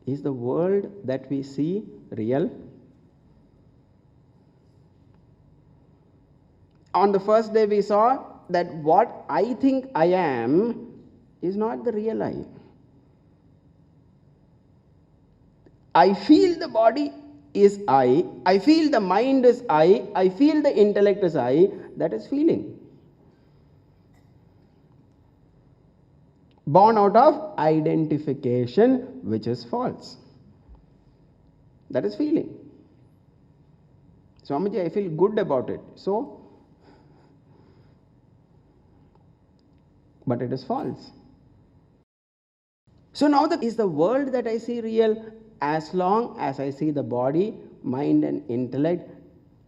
Is the world that we see real? On the first day we saw that what I think I am is not the real I. I feel the body is I feel the mind is I feel the intellect is I, that is feeling. Born out of identification, which is false. That is feeling. Swamiji, I feel good about it. So, but it is false. So now is the world that I see real as long as I see the body, mind and intellect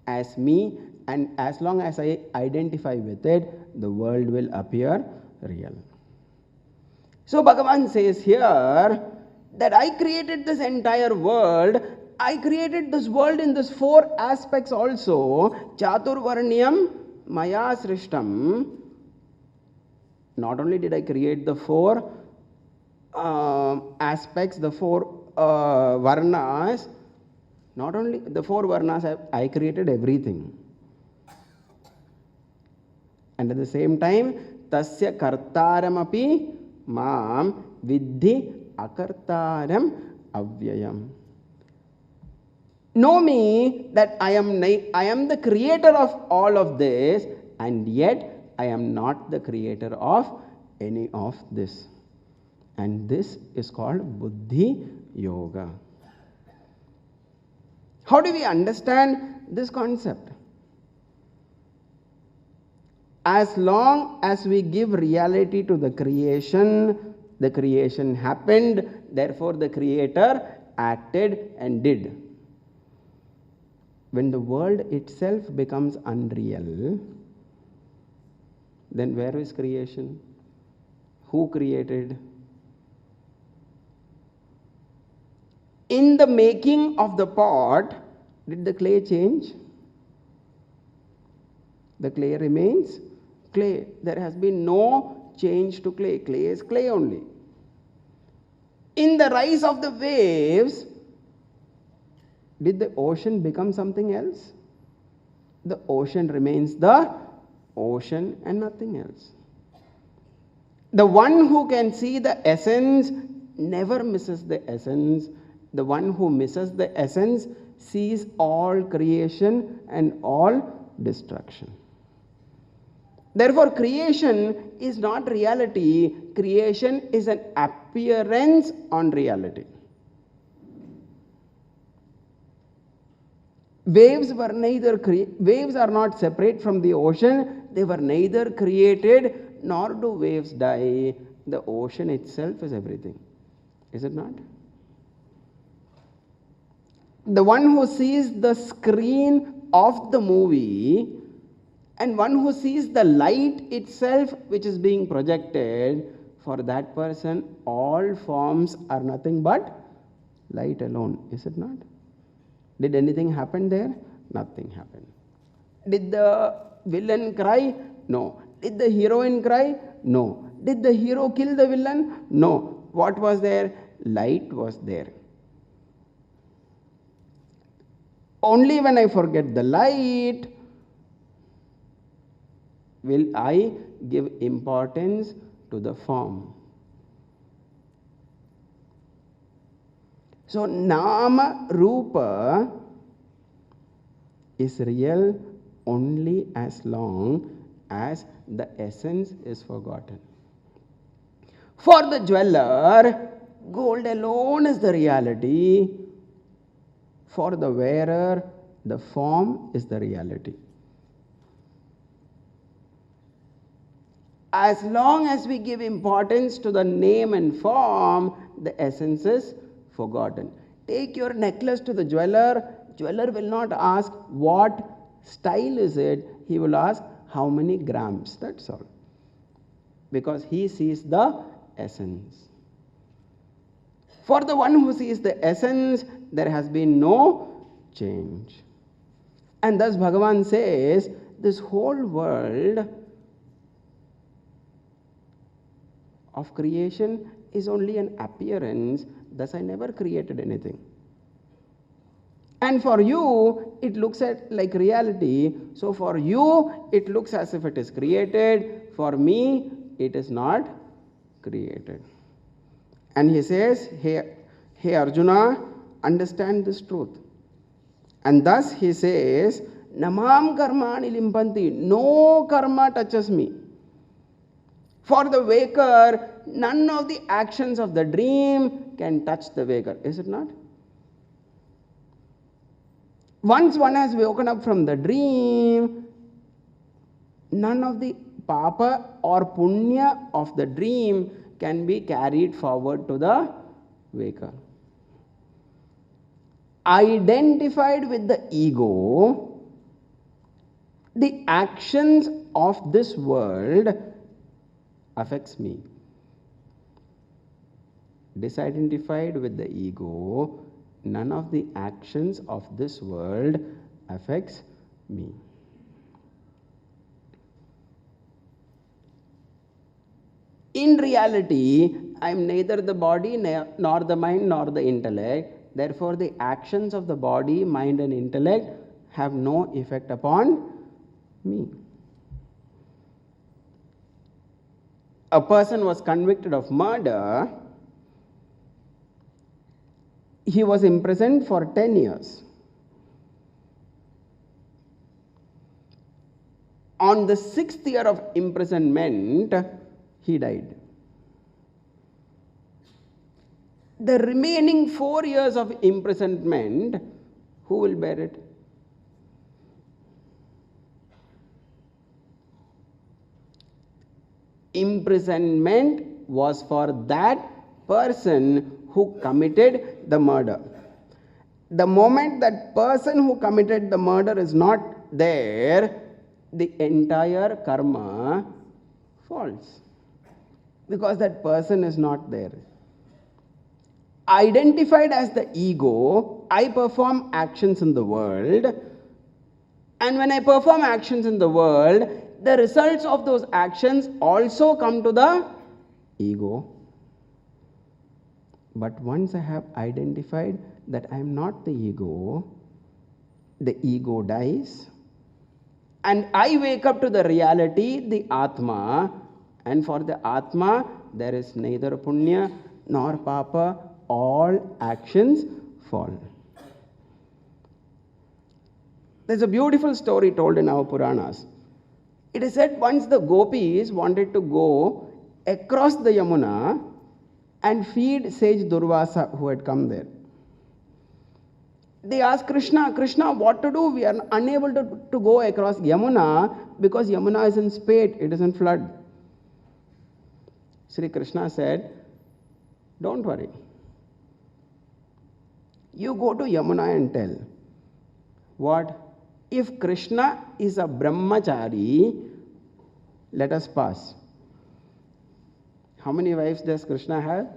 as me, and as long as I identify with it, the world will appear real. So Bhagavan says here that I created this entire world. I created this world in these four aspects also. Chaturvarnyam maya srishtam. Not only did I create the four aspects, the four varnas, not only the four varnas, I created everything. And at the same time, tasya kartaram api mam vidhi akartaram avyayam. Know me that I am the creator of all of this, and yet I am not the creator of any of this. And this is called Buddhi Yoga. How do we understand this concept? As long as we give reality to the creation happened, therefore the creator acted and did. When the world itself becomes unreal, then where is creation? Who created? In the making of the pot, did the clay change? The clay remains clay. There has been no change to clay. Clay is clay only. In the rise of the waves, did the ocean become something else? The ocean remains the ocean and nothing else. The one who can see the essence never misses the essence. The one who misses the essence sees all creation and all destruction. Therefore, creation is not reality. Creation is an appearance on reality. Waves are not separate from the ocean. They were neither created nor do waves die. The ocean itself is everything. Is it not? The one who sees the screen of the movie and one who sees the light itself which is being projected, for that person all forms are nothing but light alone. Is it not? Did anything happen there? Nothing happened. Did the villain cry? No. Did the heroine cry? No. Did the hero kill the villain? No. What was there? Light was there. Only when I forget the light will I give importance to the form. So, Nama Rupa is real only as long as the essence is forgotten. For the jeweler, gold alone is the reality. For the wearer, the form is the reality. As long as we give importance to the name and form, the essence is forgotten. Take your necklace to the jeweler. Jeweler will not ask what style is it. He will ask how many grams. That's all. Because he sees the essence. For the one who sees the essence, there has been no change. And thus Bhagavan says, this whole world of creation is only an appearance. thus I never created anything. And for you, it looks at like reality. So for you, it looks as if it is created. For me, it is not created. And he says, hey Arjuna, understand this truth. And thus he says, Namam karmani limpanti, no karma touches me. For the waker, none of the actions of the dream can touch the waker. Is it not? Once one has woken up from the dream, none of the papa or punya of the dream can be carried forward to the waker. Identified with the ego, the actions of this world affects me. Disidentified with the ego, none of the actions of this world affects me. In reality, I am neither the body nor the mind nor the intellect. Therefore, the actions of the body, mind and intellect have no effect upon me. A person was convicted of murder. He was imprisoned for 10 years. On the 6th year of imprisonment, he died. The remaining 4 years of imprisonment, who will bear it? Imprisonment was for that person who committed the murder. The moment that person who committed the murder is not there, the entire karma falls. Because that person is not there. Identified as the ego, I perform actions in the world. And when I perform actions in the world, the results of those actions also come to the ego. But once I have identified that I am not the ego dies. And I wake up to the reality, the Atma. And for the Atma, there is neither punya nor papa. All actions fall. There's a beautiful story told in our Puranas. It is said once the gopis wanted to go across the Yamuna and feed sage Durvasa who had come there. They asked Krishna, Krishna, what to do? We are unable to go across Yamuna because Yamuna is in spate, it is in flood. Sri Krishna said, don't worry. You go to Yamuna and tell, what? If Krishna is a brahmachari, let us pass. How many wives does Krishna have?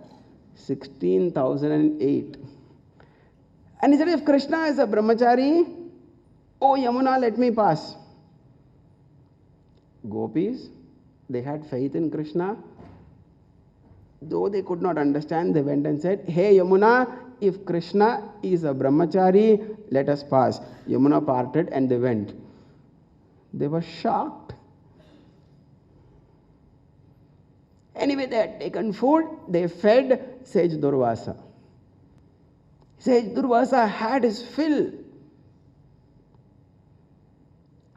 16,008. And he said, if Krishna is a brahmachari, oh Yamuna, let me pass. Gopis, they had faith in Krishna. Though they could not understand, they went and said, hey Yamuna, if Krishna is a brahmachari, let us pass. Yamuna parted and they went. They were shocked. Anyway, they had taken food, they fed sage Durvasa. Sage Durvasa had his fill.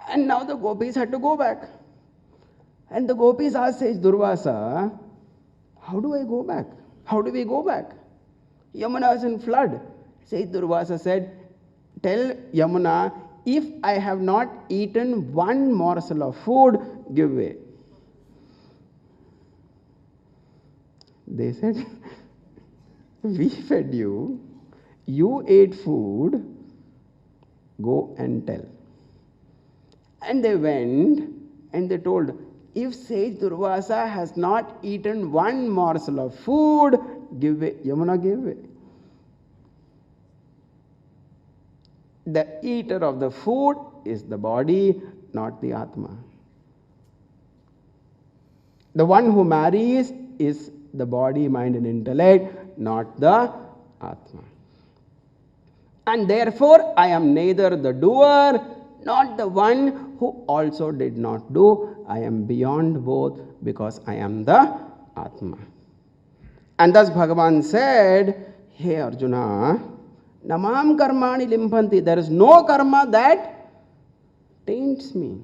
And now the gopis had to go back. And the gopis asked sage Durvasa, how do I go back? How do we go back? Yamuna is in flood. Sage Durvasa said, tell Yamuna, if I have not eaten one morsel of food, give way. They said, we fed you, you ate food, go and tell. And they went and they told, if sage Durvasa has not eaten one morsel of food, give way. Yamuna gave way. The eater of the food is the body, not the Atma. The one who marries is the body, mind and intellect, not the Atma. And therefore, I am neither the doer, not the one who also did not do. I am beyond both because I am the Atma. And thus Bhagavan said, Hey Arjuna, namam karmani limpanti. There is no karma that taints me.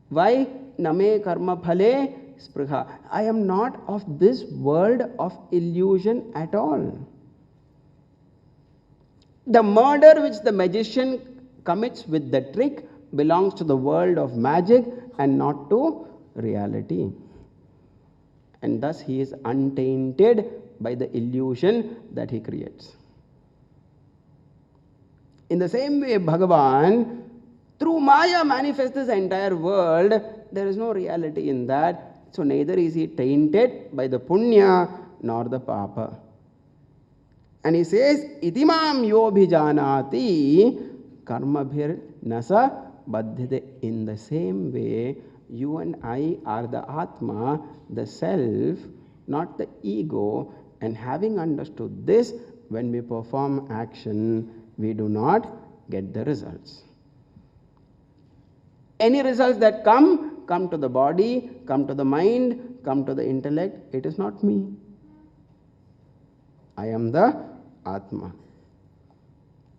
Why? Name karma phale spruha. I am not of this world of illusion at all. The murder which the magician commits with the trick belongs to the world of magic and not to reality. And thus he is untainted by the illusion that he creates. In the same way, Bhagavan, through Maya, manifests this entire world. There is no reality in that. So neither is he tainted by the punya nor the papa. And he says, Itimam yobhijanati karmabhir nasa baddhite. In the same way, you and I are the Atma, the self, not the ego. And having understood this, when we perform action, we do not get the results. Any results that come to the body, come to the mind, come to the intellect. It is not me. I am the Atma.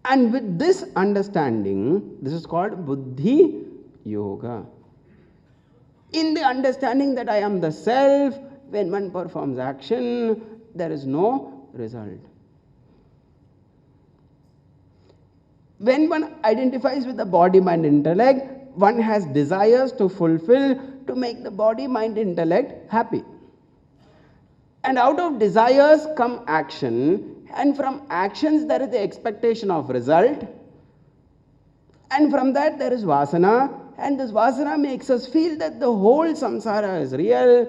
And with this understanding, this is called Buddhi Yoga. In the understanding that I am the self, when one performs action, there is no result. When one identifies with the body, mind, intellect, one has desires to fulfill to make the body, mind, intellect happy. And out of desires come action, and from actions there is the expectation of result, and from that there is vasana, and this vasana makes us feel that the whole samsara is real,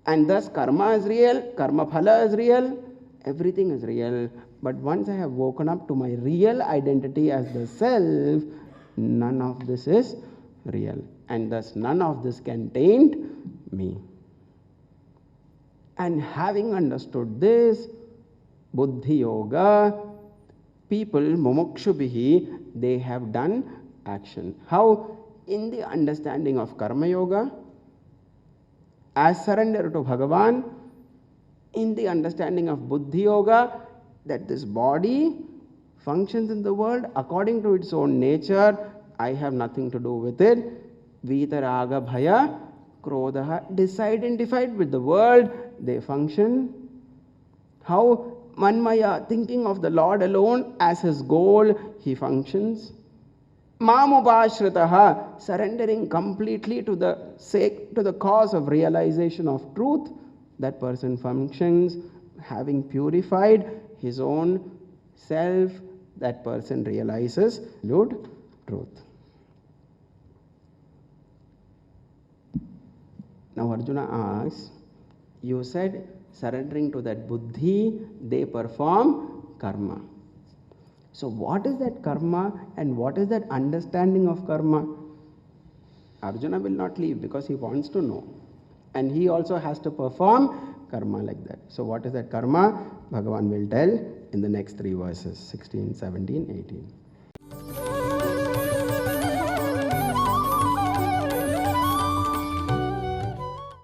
and thus karma is real, karma phala is real, everything is real. But once I have woken up to my real identity as the self, none of this is real, and thus none of this can taint me. And having understood this, Buddhi Yoga, people, mumukshubhihi, they have done action. How? In the understanding of Karma Yoga, as surrender to Bhagavan, in the understanding of Buddhi Yoga, that this body functions in the world according to its own nature. I have nothing to do with it. Vitaraga bhaya krodha, disidentified with the world, they function. How? Manmaya, thinking of the Lord alone as his goal, he functions. Mamupashritaha, surrendering completely to the cause of realization of truth, that person functions. Having purified his own self, that person realizes absolute truth. Now Arjuna asks, you said surrendering to that buddhi, they perform karma. So what is that karma and what is that understanding of karma? Arjuna will not leave because he wants to know. And he also has to perform karma like that. So what is that karma? Bhagavan will tell in the next 3 verses, 16, 17, 18.